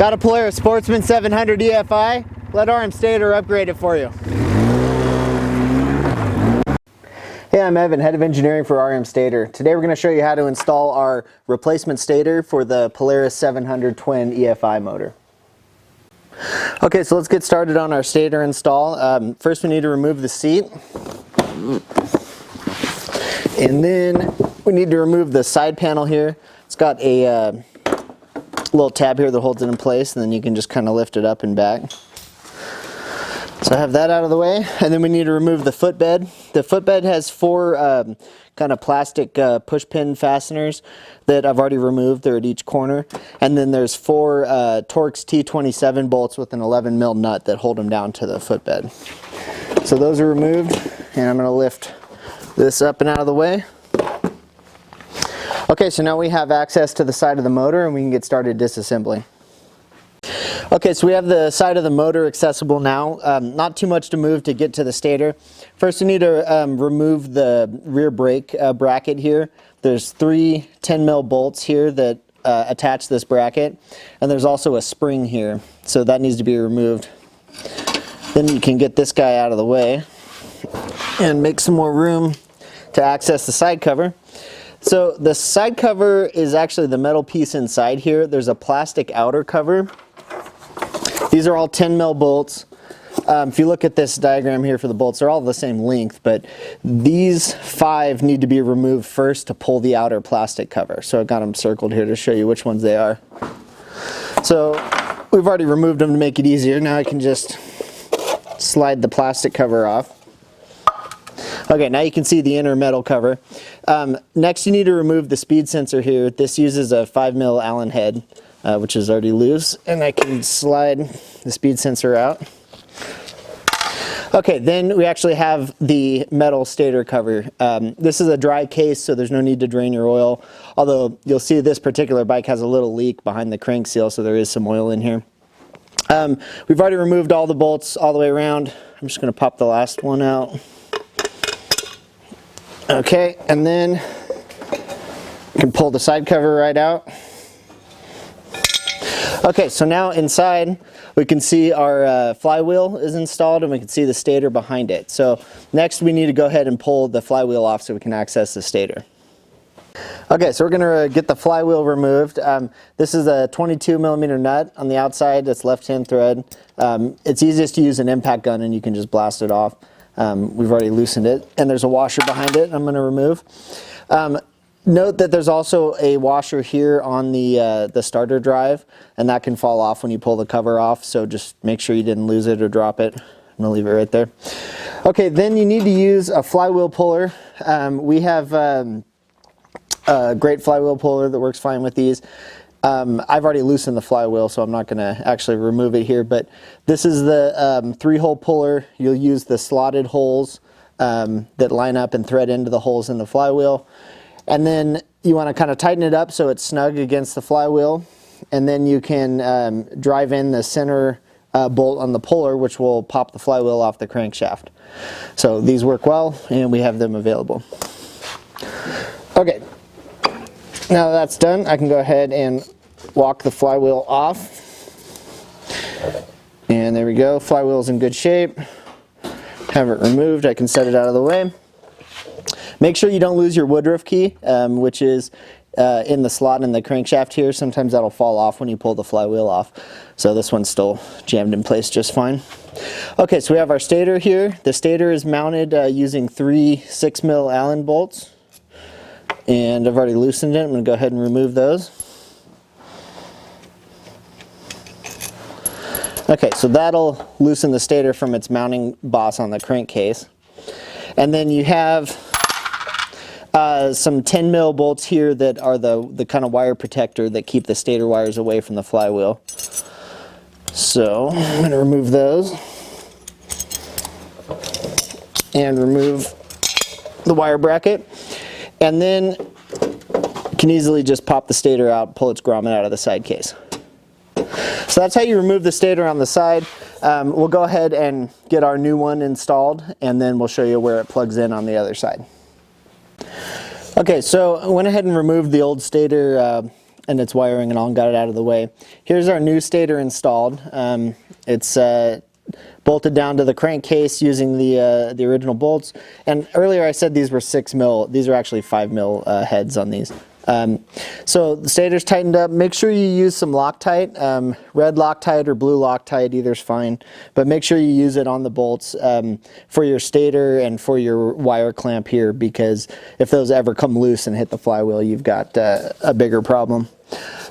Got a Polaris Sportsman 700 EFI. Let RMSTATOR upgrade it for you. Hey, I'm Evan, Head of Engineering for RMSTATOR. Today we're going to show you how to install our replacement stator for the Polaris 700 Twin EFI motor. Okay, so let's get started on our stator install. First we need to remove the seat. And then we need to remove the side panel here. It's got a little tab here that holds it in place, and then you can just kind of lift it up and back. So I have that out of the way, and then we need to remove the footbed. The footbed has four kind of plastic push pin fasteners that I've already removed. They're at each corner. And then there's four Torx T27 bolts with an 11 mil nut that hold them down to the footbed. So those are removed, and I'm going to lift this up and out of the way. Okay, so now we have access to the side of the motor and we can get started disassembling. Okay, so we have the side of the motor accessible now. Not too much to move to get to the stator. First we need to remove the rear brake bracket here. There's three 10 mil bolts here that attach this bracket, and there's also a spring here, so that needs to be removed. Then you can get this guy out of the way and make some more room to access the side cover. So the side cover is actually the metal piece inside here. There's a plastic outer cover. These are all 10 mil bolts. If you look at this diagram here for the bolts, they're all the same length, but these 5 need to be removed first to pull the outer plastic cover. So I've got them circled here to show you which ones they are. So we've already removed them to make it easier. Now I can just slide the plastic cover off. Okay, now you can see the inner metal cover. Next you need to remove the speed sensor here. This uses a 5 mil Allen head, which is already loose, and I can slide the speed sensor out. Okay, then we actually have the metal stator cover. This is a dry case, so there's no need to drain your oil, although you'll see this particular bike has a little leak behind the crank seal, so there is some oil in here. We've already removed all the bolts all the way around. I'm just going to pop the last one out. Okay, and then you can pull the side cover right out. Okay, so now inside we can see our flywheel is installed, and we can see the stator behind it. So next we need to go ahead and pull the flywheel off so we can access the stator. Okay, so we're going to get the flywheel removed. This is a 22 millimeter nut on the outside. That's left-hand thread. It's easiest to use an impact gun, and you can just blast it off. We've already loosened it, and there's a washer behind it I'm going to remove. Note that there's also a washer here on the starter drive, and that can fall off when you pull the cover off, so just make sure you didn't lose it or drop it. I'm going to leave it right there. Okay, then you need to use a flywheel puller. We have a great flywheel puller that works fine with these. I've already loosened the flywheel, so I'm not going to actually remove it here, but this is the 3-hole puller. You'll use the slotted holes that line up and thread into the holes in the flywheel. And then you want to kind of tighten it up so it's snug against the flywheel, and then you can drive in the center bolt on the puller, which will pop the flywheel off the crankshaft. So these work well, and we have them available. Okay. Now that that's done, I can go ahead and walk the flywheel off. And there we go, flywheel's in good shape. Have it removed, I can set it out of the way. Make sure you don't lose your woodruff key, which is in the slot in the crankshaft here. Sometimes that'll fall off when you pull the flywheel off. So this one's still jammed in place just fine. Okay, so we have our stator here. The stator is mounted using 3 6 mil Allen bolts. And I've already loosened it. I'm going to go ahead and remove those. Okay, so that'll loosen the stator from its mounting boss on the crankcase. And then you have some 10 mil bolts here that are the kind of wire protector that keep the stator wires away from the flywheel. So I'm going to remove those and remove the wire bracket. And then you can easily just pop the stator out, pull its grommet out of the side case. So that's how you remove the stator on the side. We'll go ahead and get our new one installed, and then we'll show you where it plugs in on the other side. Okay, so I went ahead and removed the old stator and its wiring and all, and got it out of the way. Here's our new stator installed. It's bolted down to the crankcase using the original bolts. And earlier I said these were 6 mil. These are actually 5 mil heads on these. So the stator's tightened up. Make sure you use some Loctite, red Loctite or blue Loctite, either's fine. But make sure you use it on the bolts for your stator and for your wire clamp here, because if those ever come loose and hit the flywheel, you've got a bigger problem.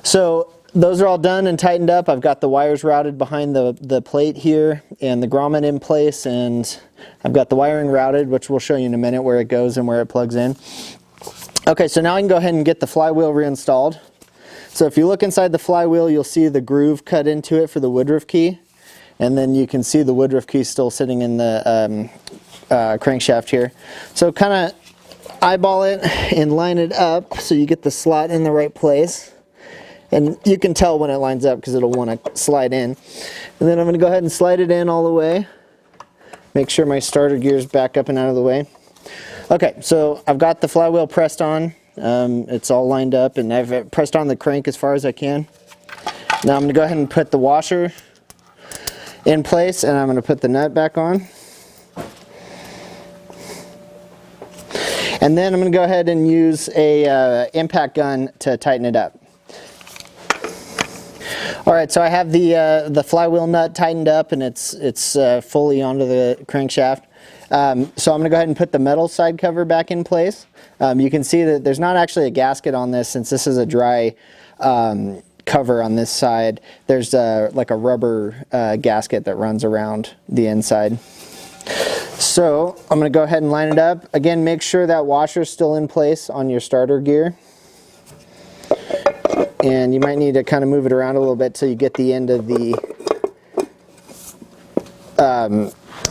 So those are all done and tightened up. I've got the wires routed behind the plate here and the grommet in place, and I've got the wiring routed, which we'll show you in a minute where it goes and where it plugs in. Okay, so now I can go ahead and get the flywheel reinstalled. So if you look inside the flywheel, you'll see the groove cut into it for the woodruff key, and then you can see the woodruff key still sitting in the crankshaft here. So kind of eyeball it and line it up so you get the slot in the right place. And you can tell when it lines up because it'll want to slide in. And then I'm going to go ahead and slide it in all the way. Make sure my starter gear is back up and out of the way. Okay, so I've got the flywheel pressed on. It's all lined up, and I've pressed on the crank as far as I can. Now I'm going to go ahead and put the washer in place, and I'm going to put the nut back on. And then I'm going to go ahead and use a impact gun to tighten it up. Alright, so I have the flywheel nut tightened up, and it's fully onto the crankshaft. So I'm going to go ahead and put the metal side cover back in place. You can see that there's not actually a gasket on this, since this is a dry cover on this side. There's like a rubber gasket that runs around the inside. So I'm going to go ahead and line it up. Again, make sure that washer is still in place on your starter gear. And you might need to kind of move it around a little bit till you get the end of the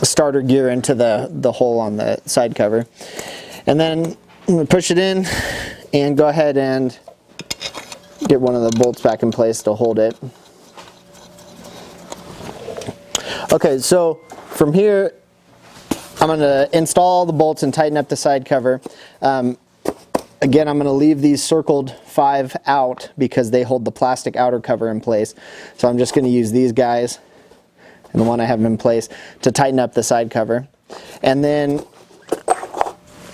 starter gear into the hole on the side cover. And then I'm going to push it in and go ahead and get one of the bolts back in place to hold it. Okay, so from here I'm going to install the bolts and tighten up the side cover. Again, I'm going to leave these circled 5 out because they hold the plastic outer cover in place. So I'm just going to use these guys and the one I have in place to tighten up the side cover. And then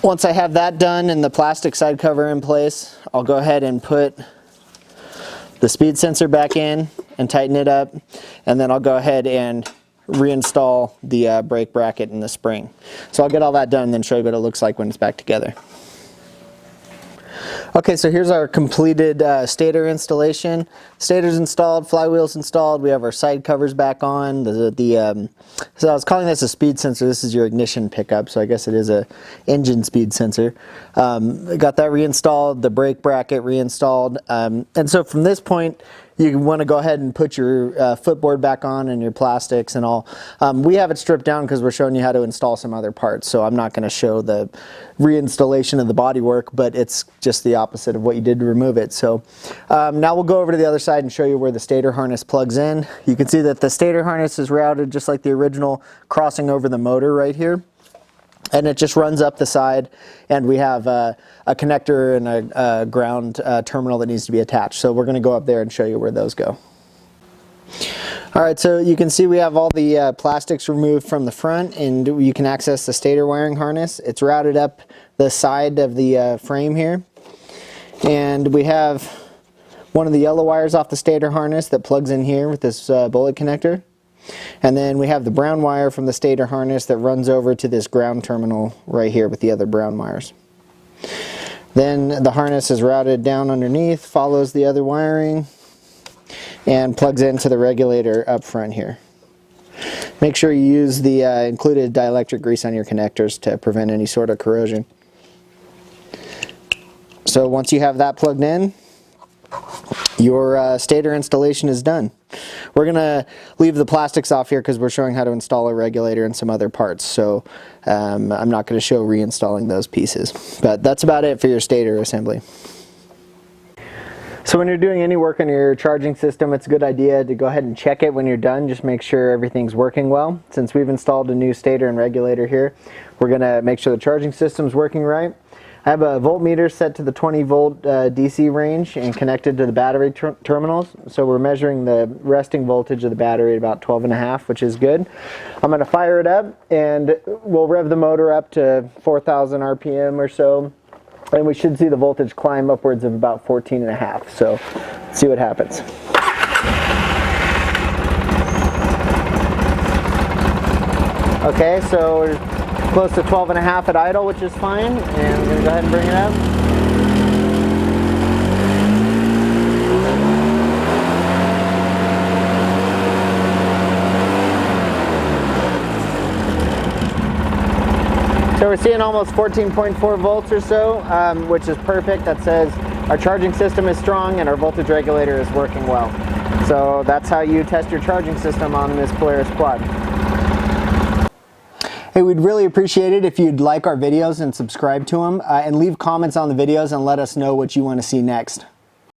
once I have that done and the plastic side cover in place, I'll go ahead and put the speed sensor back in and tighten it up. And then I'll go ahead and reinstall the brake bracket and the spring. So I'll get all that done and then show you what it looks like when it's back together. Okay, so here's our completed stator installation. Stator's installed, flywheel's installed, we have our side covers back on. So I was calling this a speed sensor. This is your ignition pickup, so I guess it is a engine speed sensor. Got that reinstalled, the brake bracket reinstalled. And so from this point, you want to go ahead and put your footboard back on and your plastics and all. We have it stripped down because we're showing you how to install some other parts, so I'm not going to show the reinstallation of the bodywork, but it's just the opposite of what you did to remove it. So now we'll go over to the other side and show you where the stator harness plugs in. You can see that the stator harness is routed just like the original, crossing over the motor right here. And it just runs up the side, and we have a connector and a ground terminal that needs to be attached. So we're going to go up there and show you where those go. Alright, so you can see we have all the plastics removed from the front, and you can access the stator wiring harness. It's routed up the side of the frame here. And we have one of the yellow wires off the stator harness that plugs in here with this bullet connector. And then we have the brown wire from the stator harness that runs over to this ground terminal right here with the other brown wires. Then the harness is routed down underneath, follows the other wiring, and plugs into the regulator up front here. Make sure you use the included dielectric grease on your connectors to prevent any sort of corrosion. So once you have that plugged in, your stator installation is done. We're going to leave the plastics off here because we're showing how to install a regulator and some other parts, so I'm not going to show reinstalling those pieces. But that's about it for your stator assembly. So when you're doing any work on your charging system, it's a good idea to go ahead and check it when you're done. Just make sure everything's working well. Since we've installed a new stator and regulator here, we're going to make sure the charging system's working right. I have a voltmeter set to the 20 volt DC range and connected to the battery terminals. So we're measuring the resting voltage of the battery at about 12.5, which is good. I'm going to fire it up and we'll rev the motor up to 4,000 RPM or so. And we should see the voltage climb upwards of about 14.5. So let's see what happens. Okay, so we're close to 12.5 at idle, which is fine, and we're going to go ahead and bring it up. So we're seeing almost 14.4 volts or so, which is perfect. That says our charging system is strong and our voltage regulator is working well. So that's how you test your charging system on this Polaris quad. Hey, we'd really appreciate it if you'd like our videos and subscribe to them, and leave comments on the videos and let us know what you want to see next.